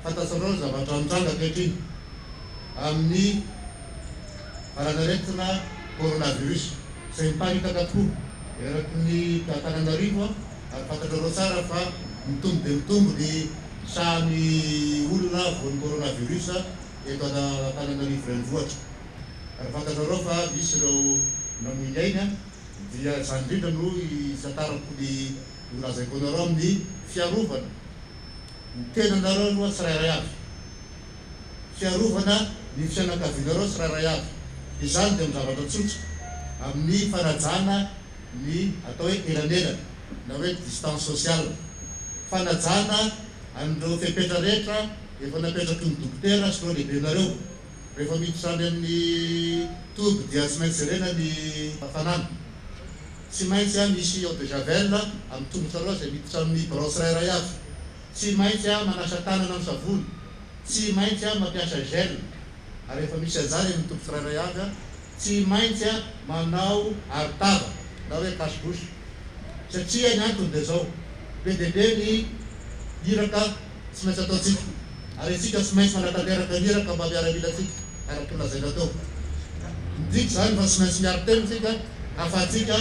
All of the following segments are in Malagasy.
fantatrareo zavatra mitranga ankehitriny amin'ny aranaretina coronavirus izay miparitaka tokoa eraky ny Antananarivo ary fantatrareo tsara fa mitombo dia mitombo ny samy olona voan'ny coronavirus eto Antananarivo renivohitra. Ary fantatrareo fa misy ireo namoy aina dia izany indrindra no isantarako ny ilazaiko anareo amin'ny fiarovana. Ny tenanareo aloha tsirairay avy, fiarovana ny fianakavianareo tsirairay avy. Izany dia zavatra tsotra amin'ny fanajana ny atao hoe elanelana na hoe distance sociale, fanajana an'ireo fepetra rehetra efa napetraky ny dokotera sy ireo lehibenareo. Rehefa miditra any amin'ny toby dia tsy maintsy jerena ny hafanana, tsy maintsy misy eau de javel amin'ny tongotrareo izay miditra amin'ny branche tsirairay avy, tsy maintsy manasa tanana amin'ny savony, tsy maintsy mampiasa gel. Ary rehefa misy anjara amin'ny tombo tsirairay avy tsy maintsy manao aritava na hoe cache-bouche, satria ny antony dia zao be dia be ny iraka tsy maintsy ataontsika, ary antsika tsy maintsy manatanteraka ny iraka mba miaramila atsika araky lazaina tao. Midika zany fa tsy maintsy miaro tenitsika ahafahantsika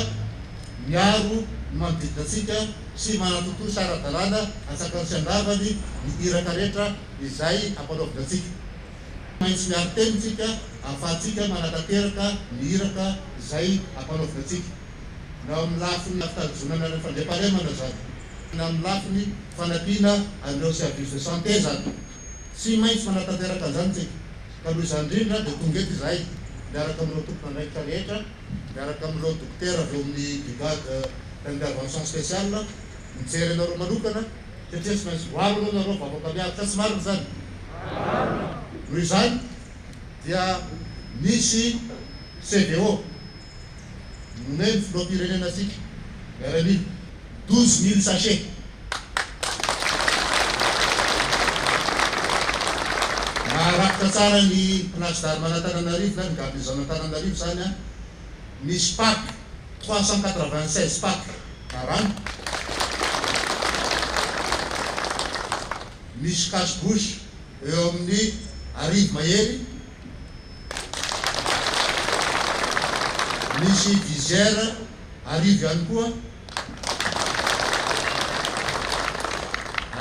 miaro ny manodidina atsika sy manatotoa sy ara-dalàna atsakany sy andavany ny iraka rehetra izay ampanaovina atsika. Maintsy miaro tenitsika ahafahantsika manatanteraka ny iraka izay ampanaovina atsika, na amin'ny lafiny fitazonana ny fandriam-pahalemana zany, na amin'ny lafiny fanampiana an'ireo service de santé zany, tsy maintsy manatanteraka an'izany tsika. Ka noho izany indrindra dia tonga eto izahay miaraka amin'ireo tompon'andraikitra rehetra, miaraka amin'ireo dokotera avy eo amin'ny brigade d'intervention spéciale mijery anareo manokana, satria tsy maintsy voaro aloha anareo vao afaka miaraka, tsy marina zany. Noho izany dia misy CVO nomeny filoham-pirenena atsika RNI 12 000 sachet. Maharakitra tsara ny place d'Armes Antananarivo, ny garnison Antananarivo zany misy pack 396 pack karana, misy cache-bouche eo amin'ny arivo mahery, misy visière arivo ihany koa,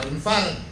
ary ny farany